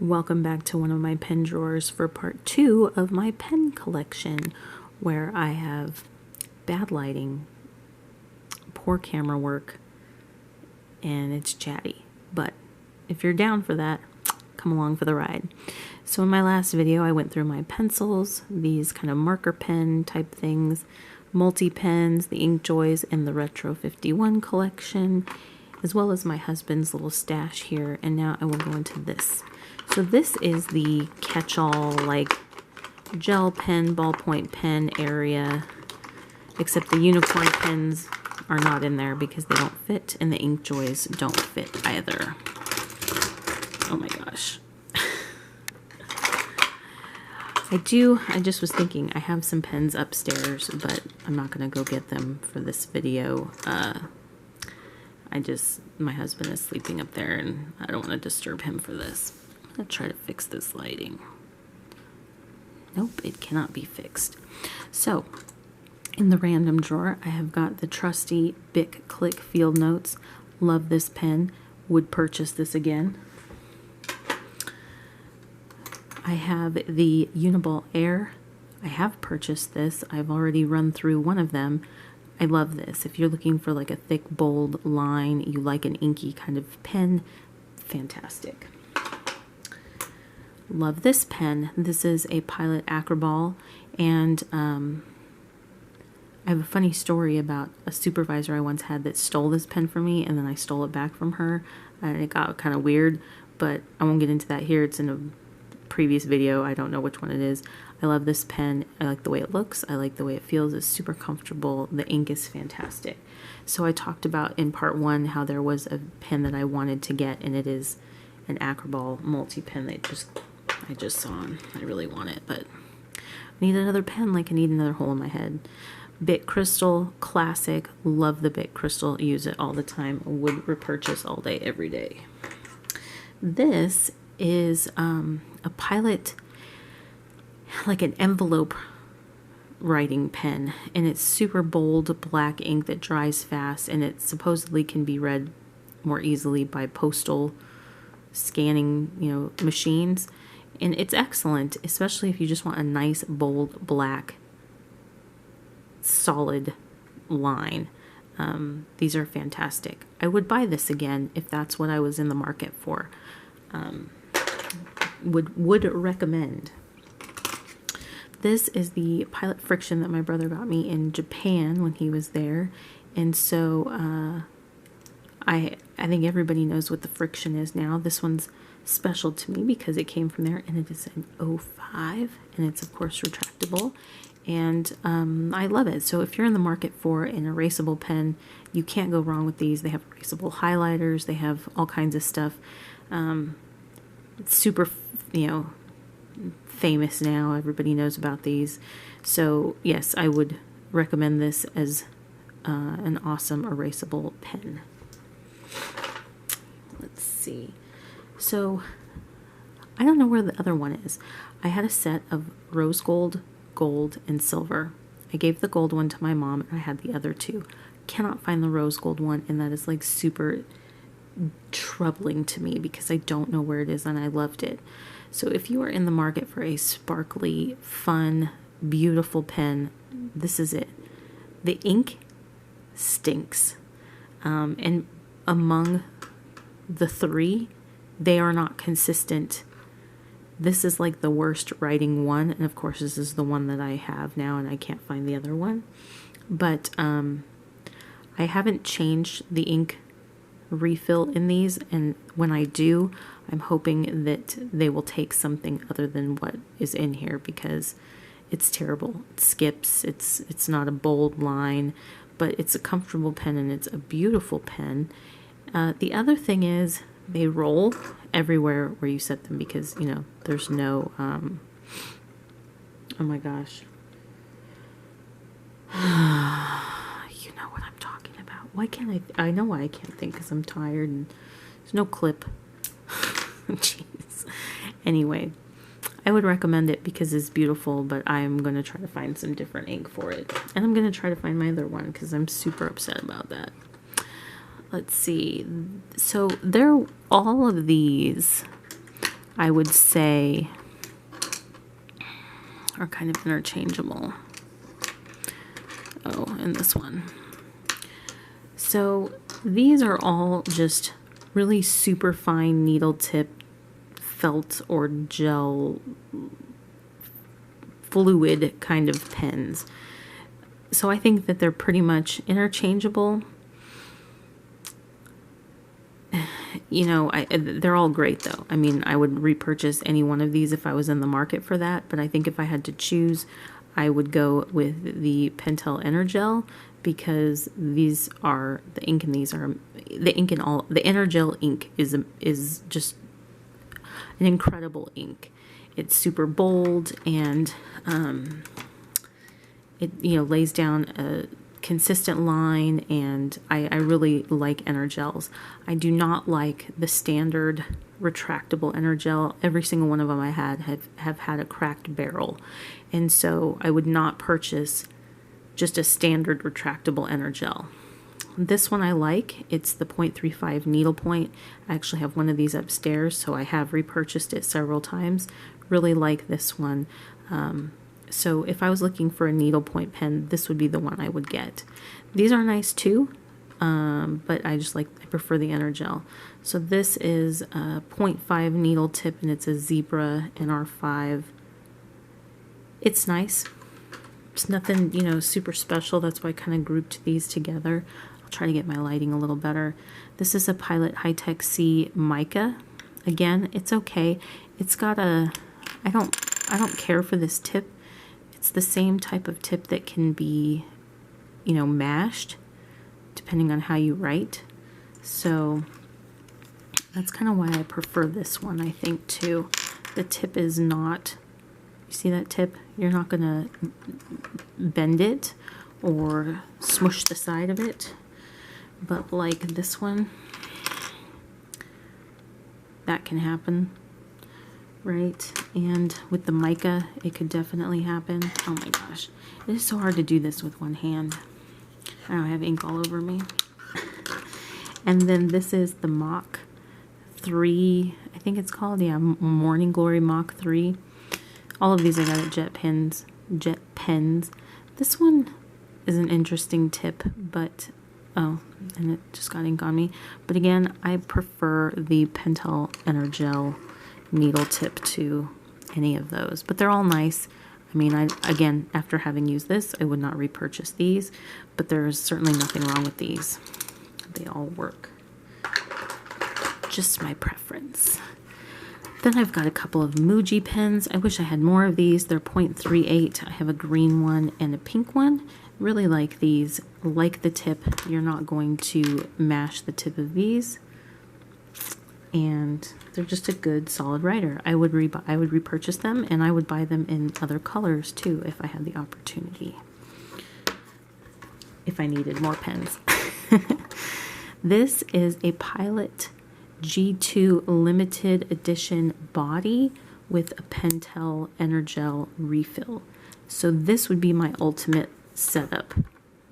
Welcome back to one of my pen drawers for part 2 of my pen collection, where I have bad lighting, poor camera work, and it's chatty. But if you're down for that, come along for the ride. So in my last video, I went through my pencils, these kind of marker pen type things, multi-pens, the InkJoys, and the Retro 51 collection, as well as my husband's little stash here. And now I will go into this. So this is the catch-all, like, gel pen, ballpoint pen area, except the unicorn pens are not in there because they don't fit, and the InkJoys don't fit either. Oh my gosh. I just was thinking, I have some pens upstairs, but I'm not going to go get them for this video. My husband is sleeping up there, and I don't want to disturb him for this. I'm going to try to fix this lighting. Nope, it cannot be fixed. So, in the random drawer, I have got the trusty Bic Click Field Notes. Love this pen. Would purchase this again. I have the Uniball Air. I have purchased this. I've already run through one of them. I love this. If you're looking for like a thick, bold line, you like an inky kind of pen, fantastic. Love this pen. This is a Pilot Acroball, and I have a funny story about a supervisor I once had that stole this pen from me, and then I stole it back from her, and it got kind of weird, but I won't get into that here. It's in a previous video. I don't know which one it is. I love this pen. I like the way it looks. I like the way it feels. It's super comfortable. The ink is fantastic. So I talked about in part 1 how there was a pen that I wanted to get, and it is an Acroball multi-pen that I just saw, and I really want it, but I need another pen like I need another hole in my head. Bic Crystal, classic. Love the Bic Crystal. Use it all the time. Would repurchase all day, every day. This is a Pilot, like an envelope writing pen, and it's super bold black ink that dries fast, and it supposedly can be read more easily by postal scanning, machines, and it's excellent, especially if you just want a nice bold black solid line. These are fantastic. I would buy this again if that's what I was in the market for. Would recommend. This is the Pilot Friction that my brother got me in Japan when he was there, and so I think everybody knows what the Friction is now. This one's special to me because it came from there, and it is an 05, and it's of course retractable, and I love it. So if you're in the market for an erasable pen, you can't go wrong with these. They have erasable highlighters. They have all kinds of stuff. It's super, famous now. Everybody knows about these. So yes, I would recommend this as an awesome erasable pen. Let's see. So I don't know where the other one is. I had a set of rose gold, gold, and silver. I gave the gold one to my mom, and I had the other two. Cannot find the rose gold one, and that is like super troubling to me because I don't know where it is, and I loved it. So if you are in the market for a sparkly, fun, beautiful pen, this is it. The ink stinks, and among the three, they are not consistent. This is like the worst writing one, and of course this is the one that I have now, and I can't find the other one. But I haven't changed the ink refill in these, and when I do, I'm hoping that they will take something other than what is in here, because it's terrible. It skips. It's not a bold line, but it's a comfortable pen, and it's a beautiful pen. The other thing is they roll everywhere where you set them, because there's no oh my gosh. You know what I'm talking about. Why can't I know why I can't think, because I'm tired and there's no clip. Jeez. Anyway, I would recommend it because it's beautiful, but I'm going to try to find some different ink for it. And I'm going to try to find my other one because I'm super upset about that. Let's see. So all of these I would say are kind of interchangeable. Oh, and this one. So these are all just really super fine needle tip felt or gel fluid kind of pens. So I think that they're pretty much interchangeable. You know, they're all great though. I mean, I would repurchase any one of these if I was in the market for that, but I think if I had to choose, I would go with the Pentel Energel, because these are, the ink in these are, the ink in all, the Energel ink is just an incredible ink. It's super bold, and it, you know, lays down a consistent line, and I really like Energels. I do not like the standard retractable Energel. Every single one of them I have had a cracked barrel, and so I would not purchase just a standard retractable Energel. This one I like. It's the 0.35 needlepoint. I actually have one of these upstairs, so I have repurchased it several times. Really like this one. So if I was looking for a needlepoint pen, this would be the one I would get. These are nice too, but I prefer the Energel. So this is a 0.5 needle tip, and it's a Zebra NR5. It's nice. It's nothing, you know, super special. That's why I kind of grouped these together. I'll try to get my lighting a little better. This is a Pilot Hi-Tech C mica. Again, it's okay. It's got a, I don't care for this tip. It's the same type of tip that can be, you know, mashed depending on how you write. So that's kind of why I prefer this one, I think, too. The tip is not, you see that tip? You're not going to bend it or smush the side of it. But like this one, that can happen. Right, and with the mica, it could definitely happen. Oh my gosh, it is so hard to do this with one hand. I don't have ink all over me. And then this is the Mach 3, I think it's called, yeah, Morning Glory Mach 3. All of these I got at Jet Pens. This one is an interesting tip, but, oh, and it just got ink on me. But again, I prefer the Pentel Energel needle tip to any of those, but they're all nice. I mean, again, after having used this, I would not repurchase these, but there's certainly nothing wrong with these. They all work. Just my preference. Then I've got a couple of Muji pens. I wish I had more of these. They're 0.38. I have a green one and a pink one. Really like these. Like the tip. You're not going to mash the tip of these. And they're just a good solid writer. I would repurchase them, and I would buy them in other colors too if I had the opportunity, if I needed more pens. This is a Pilot G2 limited edition body with a Pentel Energel refill. So this would be my ultimate setup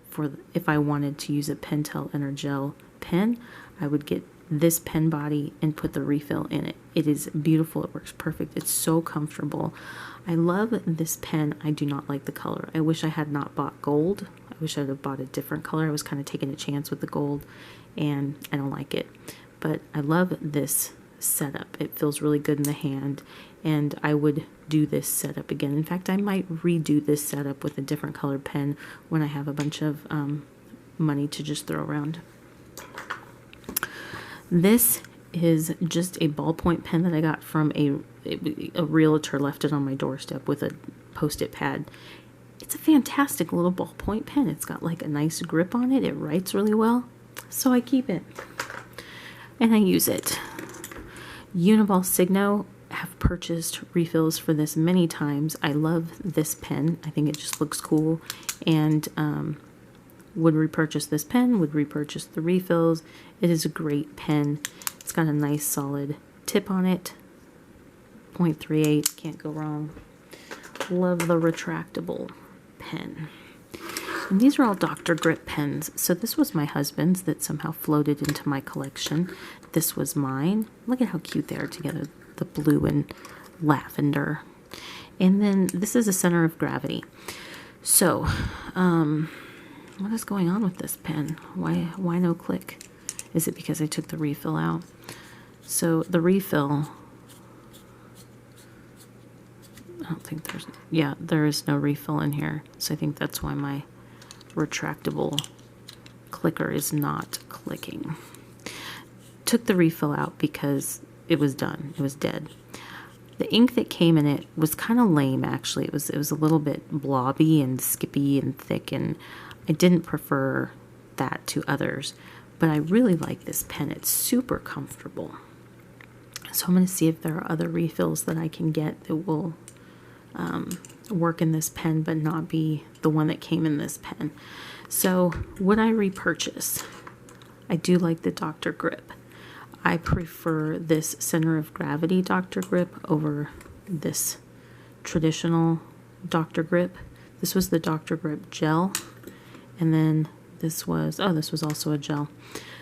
for if I wanted to use a Pentel Energel pen. I would get this pen body and put the refill in it. It is beautiful. It works perfect. It's so comfortable. I love this pen. I do not like the color. I wish I had not bought gold. I wish I'd have bought a different color. I was kind of taking a chance with the gold, and I don't like it. But I love this setup. It feels really good in the hand, and I would do this setup again. In fact, I might redo this setup with a different colored pen when I have a bunch of money to just throw around. This is just a ballpoint pen that I got from a realtor. Left it on my doorstep with a Post-it pad. It's a fantastic little ballpoint pen. It's got like a nice grip on it. It writes really well, so I keep it and I use it. Uniball Signo, have purchased refills for this many times. I love this pen. I think it just looks cool, and would repurchase this pen, would repurchase the refills. It is a great pen. It's got a nice solid tip on it. 0.38, can't go wrong. Love the retractable pen. And these are all Dr. Grip pens. So this was my husband's that somehow floated into my collection. This was mine. Look at how cute they are together. the blue and lavender. And then this is a center of gravity. So, what is going on with this pen? Why no click? Is it because I took the refill out? So the refill, I don't think there is no refill in here. So I think that's why my retractable clicker is not clicking. Took the refill out because it was done. It was dead. The ink that came in it was kind of lame, actually. It was a little bit blobby and skippy and thick, and I didn't prefer that to others. But I really like this pen. It's super comfortable. So I'm going to see if there are other refills that I can get that will work in this pen, but not be the one that came in this pen. So would I repurchase? I do like the Dr. Grip. I prefer this center of gravity Dr. Grip over this traditional Dr. Grip. This was the Dr. Grip gel, and then this was also a gel.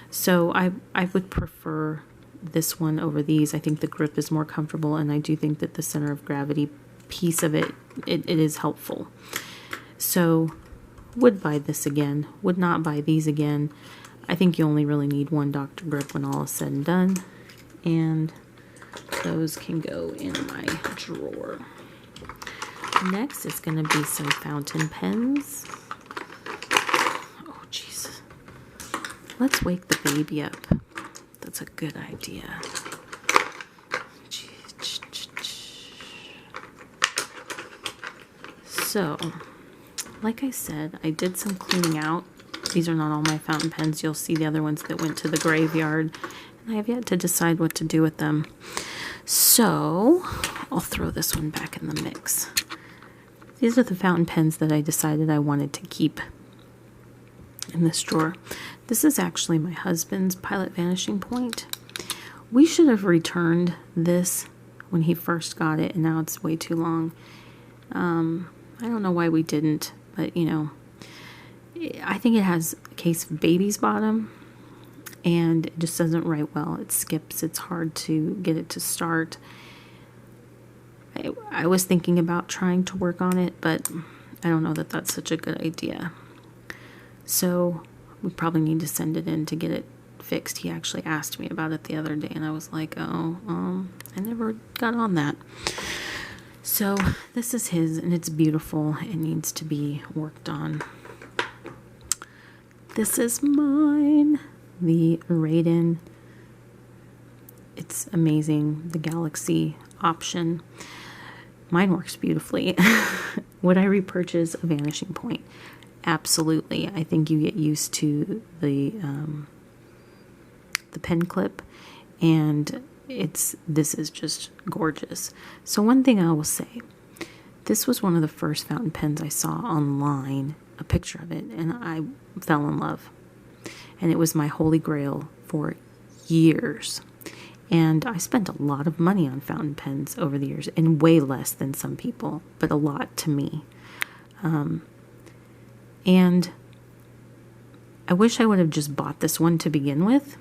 So I would prefer this one over these. I think the grip is more comfortable, and I do think that the center of gravity piece of it is helpful. So would buy this again, would not buy these again. I think you only really need one Dr. Grip when all is said and done, and those can go in my drawer. Next is going to be some fountain pens. Oh, jeez. Let's wake the baby up. That's a good idea. So, like I said, I did some cleaning out. These are not all my fountain pens. You'll see the other ones that went to the graveyard, and I have yet to decide what to do with them. So, I'll throw this one back in the mix. These are the fountain pens that I decided I wanted to keep in this drawer. This is actually my husband's Pilot Vanishing Point. We should have returned this when he first got it, and now it's way too long. I don't know why we didn't, but you know, I think it has a case of baby's bottom, and it just doesn't write well. It skips. It's hard to get it to start. I was thinking about trying to work on it, but I don't know that that's such a good idea. So we probably need to send it in to get it fixed. He actually asked me about it the other day, and I was like, oh, I never got on that. So this is his, and it's beautiful. It needs to be worked on. This is mine, the Raiden. It's amazing, the Galaxy option. Mine works beautifully. Would I repurchase a Vanishing Point? Absolutely. I think you get used to the pen clip, and this is just gorgeous. So one thing I will say, this was one of the first fountain pens I saw online, a picture of it, and I fell in love. And it was my holy grail for years. And I spent a lot of money on fountain pens over the years, and way less than some people, but a lot to me. And I wish I would have just bought this one to begin with,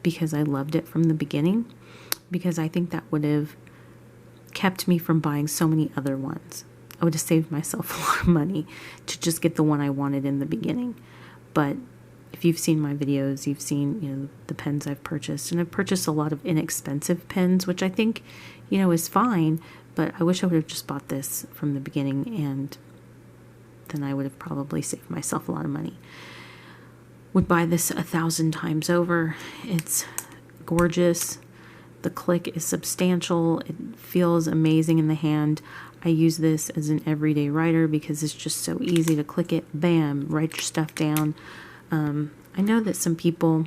because I loved it from the beginning, because I think that would have kept me from buying so many other ones. I would have saved myself a lot of money to just get the one I wanted in the beginning. But if you've seen my videos, you've seen, you know, the pens I've purchased, and I've purchased a lot of inexpensive pens, which I think, you know, is fine, but I wish I would have just bought this from the beginning, and then I would have probably saved myself a lot of money. Would buy this 1,000 times over. It's gorgeous. The click is substantial. It feels amazing in the hand. I use this as an everyday writer because it's just so easy to click it, bam, write your stuff down. I know that some people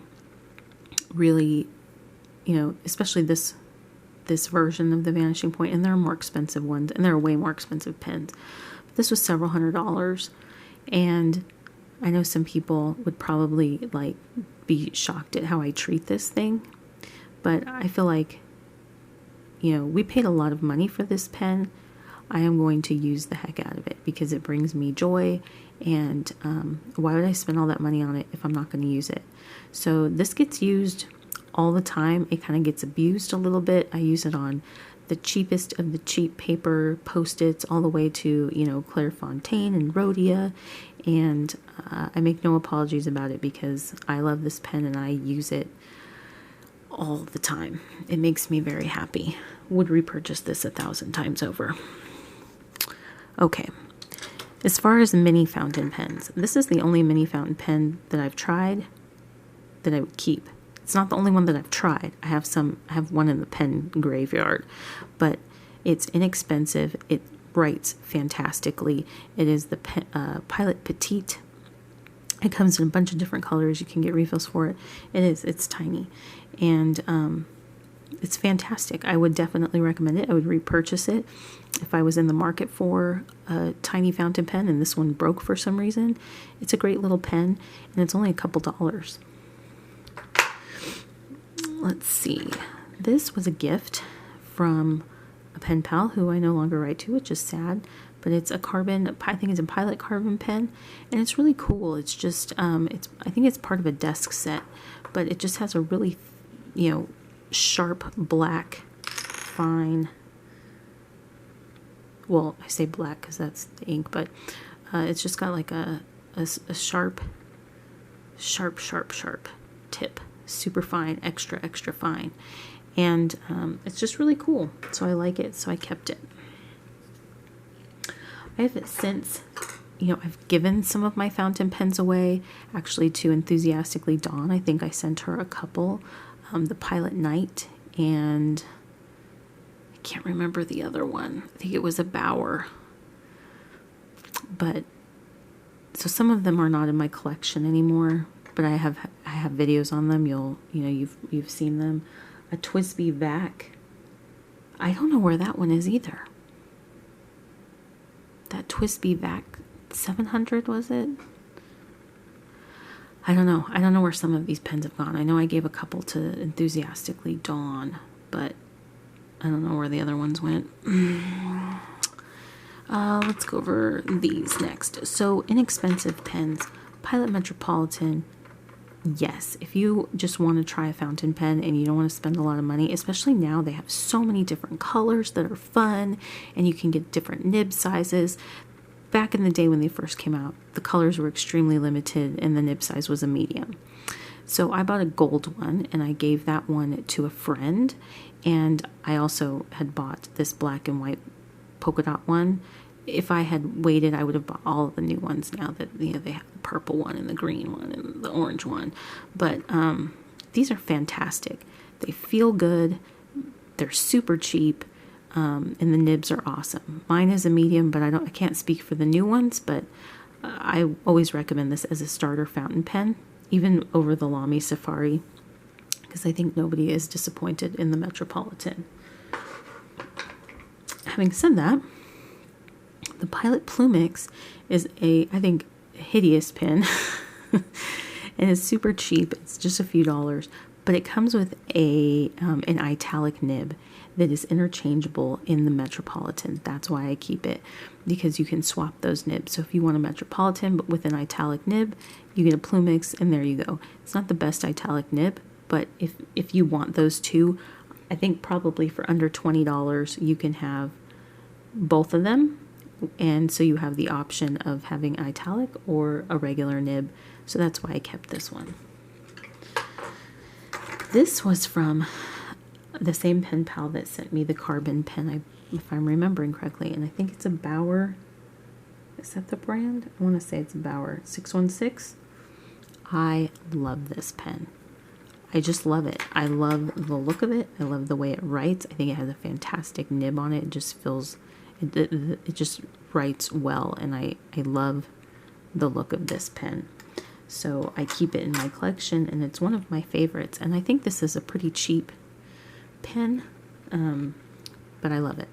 really, you know, especially this version of the Vanishing Point, and there are more expensive ones, and there are way more expensive pens. This was several $100s, and I know some people would probably like be shocked at how I treat this thing, but I feel like, you know, we paid a lot of money for this pen. I am going to use the heck out of it because it brings me joy, and why would I spend all that money on it if I'm not going to use it? So this gets used all the time. It kind of gets abused a little bit. I use it on the cheapest of the cheap paper Post-its all the way to, you know, Clairefontaine and Rhodia. And I make no apologies about it because I love this pen and I use it all the time. It makes me very happy. Would repurchase this 1,000 times over. Okay. As far as mini fountain pens, this is the only mini fountain pen that I've tried that I would keep. It's not the only one that I've tried. I have one in the pen graveyard, but it's inexpensive. It writes fantastically. It is the Pilot Petite. It comes in a bunch of different colors. You can get refills for it. It's tiny, and it's fantastic. I would definitely recommend it. I would repurchase it if I was in the market for a tiny fountain pen and this one broke for some reason. It's a great little pen, and it's only a couple dollars. Let's see. This was a gift from a pen pal who I no longer write to, which is sad. But it's a carbon, I think it's a Pilot carbon pen, and it's really cool. It's just, I think it's part of a desk set, but it just has a really, you know, sharp black, fine. Well, I say black because that's the ink, but it's just got like a sharp tip. Super fine, extra fine. And it's just really cool. So I like it, so I kept it. I have since, you know, I've given some of my fountain pens away, actually to Enthusiastically Dawn. I think I sent her a couple. The Pilot Knight, and I can't remember the other one. I think it was a Bauer. But, so some of them are not in my collection anymore, but I have videos on them. You've seen them. A TWSBI Vac. I don't know where that one is either. That TWSBI Vac 700, was it? I don't know. I don't know where some of these pens have gone. I know I gave a couple to Enthusiastically Dawn, but I don't know where the other ones went. Let's go over these next. So, inexpensive pens. Pilot Metropolitan. Yes, if you just want to try a fountain pen and you don't want to spend a lot of money, especially now they have so many different colors that are fun, and you can get different nib sizes. Back in the day when they first came out, the colors were extremely limited and the nib size was a medium. So I bought a gold one and I gave that one to a friend, and I also had bought this black and white polka dot one. If I had waited, I would have bought all of the new ones now that, you know, they have the purple one and the green one and the orange one. But these are fantastic. They feel good. They're super cheap. And the nibs are awesome. Mine is a medium, but I can't speak for the new ones, but I always recommend this as a starter fountain pen, even over the Lamy Safari, because I think nobody is disappointed in the Metropolitan. Having said that, the Pilot Plumix is I think, hideous pen, and it's super cheap. It's just a few dollars, but it comes with an italic nib that is interchangeable in the Metropolitan. That's why I keep it, because you can swap those nibs. So if you want a Metropolitan but with an italic nib, you get a Plumix, and there you go. It's not the best italic nib, but if you want those two, I think probably for under $20 you can have both of them. And so you have the option of having italic or a regular nib. So that's why I kept this one. This was from the same pen pal that sent me the carbon pen, if I'm remembering correctly. And I think it's a Bauer. Is that the brand? I want to say it's a Bauer 616. I love this pen. I just love it. I love the look of it. I love the way it writes. I think it has a fantastic nib on it. It just feels... It just writes well, and I love the look of this pen. So I keep it in my collection, and it's one of my favorites. And I think this is a pretty cheap pen, but I love it.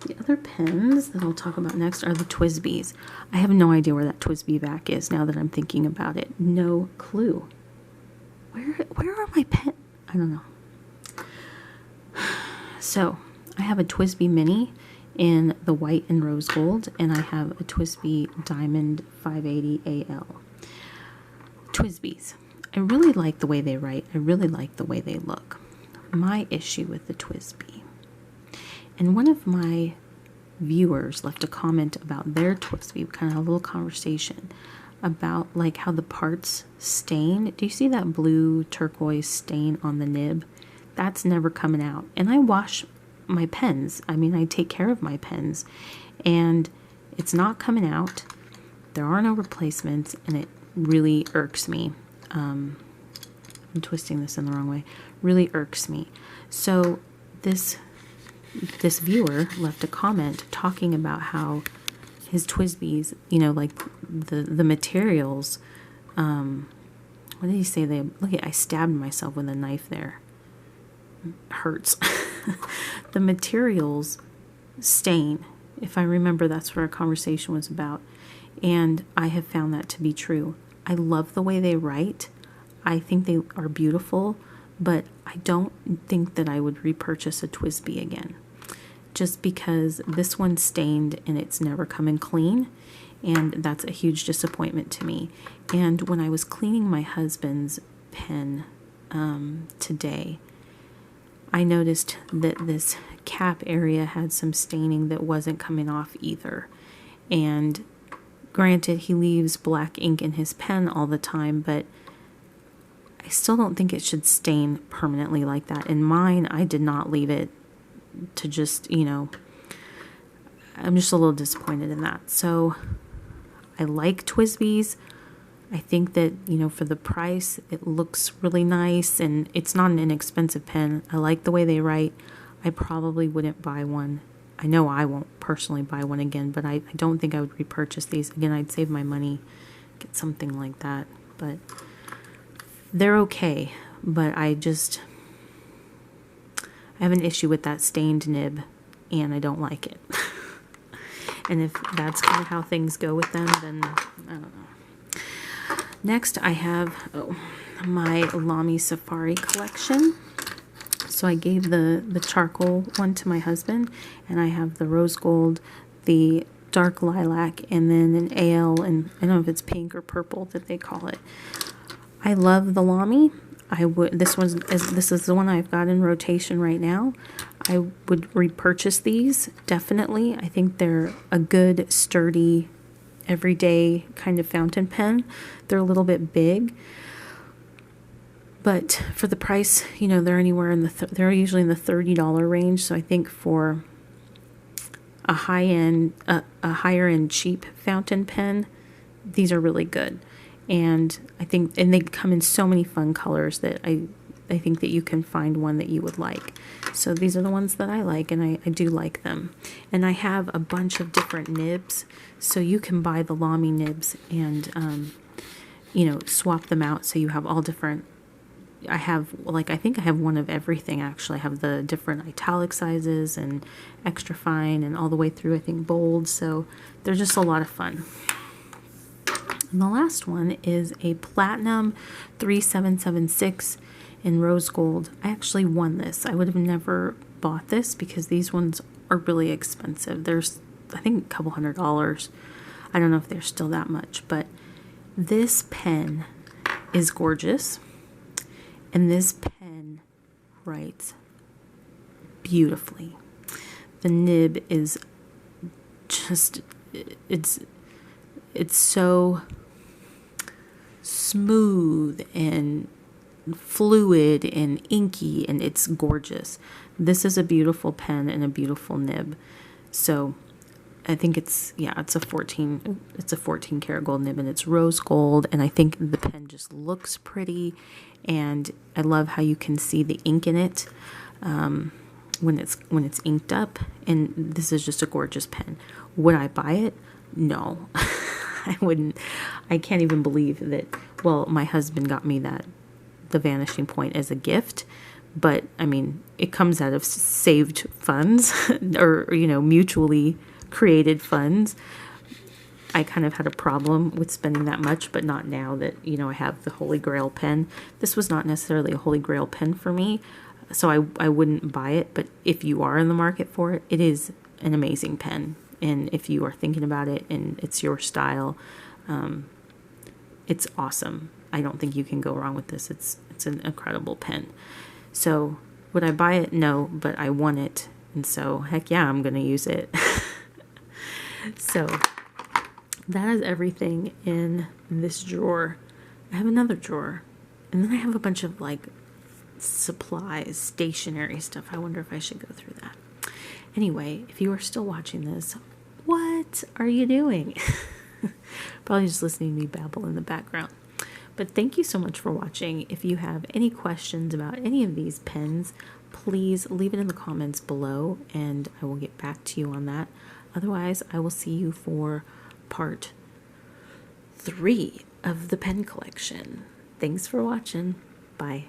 The other pens that I'll talk about next are the TWSBIs. I have no idea where that TWSBI Vac is now that I'm thinking about it. No clue. Where are my pens? I don't know. So I have a TWSBI Mini in the white and rose gold, and I have a TWSBI Diamond 580 AL. TWSBIs. I really like the way they write. I really like the way they look. my issue with the TWSBI. And one of my viewers left a comment about their TWSBI, kind of a little conversation about like how the parts stain. Do you see that blue turquoise stain on the nib? That's never coming out. And I wash my pens. I mean, I take care of my pens, and it's not coming out. There are no replacements, and it really irks me. I'm twisting this in the wrong way. Really irks me. So this viewer left a comment talking about how his TWSBIs, you know, like the materials, what did he say? I stabbed myself with a knife there. Hurts. The materials stain. If I remember, that's what our conversation was about. And I have found that to be true. I love the way they write. I think they are beautiful, but I don't think that I would repurchase a TWSBI again. Just because this one's stained and it's never coming clean. And that's a huge disappointment to me. And when I was cleaning my husband's pen today, I noticed that this cap area had some staining that wasn't coming off either. And granted, he leaves black ink in his pen all the time, but I still don't think it should stain permanently like that. In mine, I did not leave it to just, you know, I'm just a little disappointed in that. So I like TWSBIs. I think that, you know, for the price, it looks really nice, and it's not an inexpensive pen. I like the way they write. I probably wouldn't buy one. I know I won't personally buy one again, but I don't think I would repurchase these. Again, I'd save my money, get something like that. But they're okay. But I have an issue with that stained nib, and I don't like it. And if that's kind of how things go with them, then I don't know. Next, I have my Lamy Safari collection. So I gave the charcoal one to my husband, and I have the rose gold, the dark lilac, and then an AL, and I don't know if it's pink or purple that they call it. I love the Lamy. This is the one I've got in rotation right now. I would repurchase these, definitely. I think they're a good, sturdy, everyday kind of fountain pen. They're a little bit big, but for the price, you know, they're anywhere in they're usually in the $30 range. So I think for a higher end cheap fountain pen, these are really good. And and they come in so many fun colors that I think that you can find one that you would like. So these are the ones that I like, and I do like them. And I have a bunch of different nibs, so you can buy the Lamy nibs and, you know, swap them out so you have all different. I think I have one of everything, actually. I have the different italic sizes and extra fine and all the way through, I think, bold. So they're just a lot of fun. And the last one is a Platinum 3776 in rose gold. I actually won this. I would have never bought this because these ones are really expensive. There's, I think, a couple $100. I don't know if they're still that much, but this pen is gorgeous. And this pen writes beautifully. The nib is just, it's so smooth and fluid and inky, and it's gorgeous. This is a beautiful pen and a beautiful nib. So I think it's a 14 karat gold nib, and it's rose gold, and I think the pen just looks pretty, and I love how you can see the ink in it when it's inked up. And this is just a gorgeous pen. Would I buy it? No. I wouldn't. I can't even believe that. Well, my husband got me the Vanishing Point as a gift, but I mean, it comes out of saved funds or, you know, mutually created funds. I kind of had a problem with spending that much, but not now that, you know, I have the Holy Grail pen. This was not necessarily a Holy Grail pen for me, so I wouldn't buy it. But if you are in the market for it, it is an amazing pen. And if you are thinking about it and it's your style, it's awesome. I don't think you can go wrong with this. It's an incredible pen. So Would I buy it? No, but I want it. And so, heck yeah, I'm going to use it. So, that is everything in this drawer. I have another drawer. And then I have a bunch of like supplies, stationery stuff. I wonder if I should go through that. Anyway, if you are still watching this, what are you doing? Probably just listening to me babble in the background. But thank you so much for watching. If you have any questions about any of these pens, please leave it in the comments below and I will get back to you on that. Otherwise, I will see you for part 3 of the pen collection. Thanks for watching. Bye.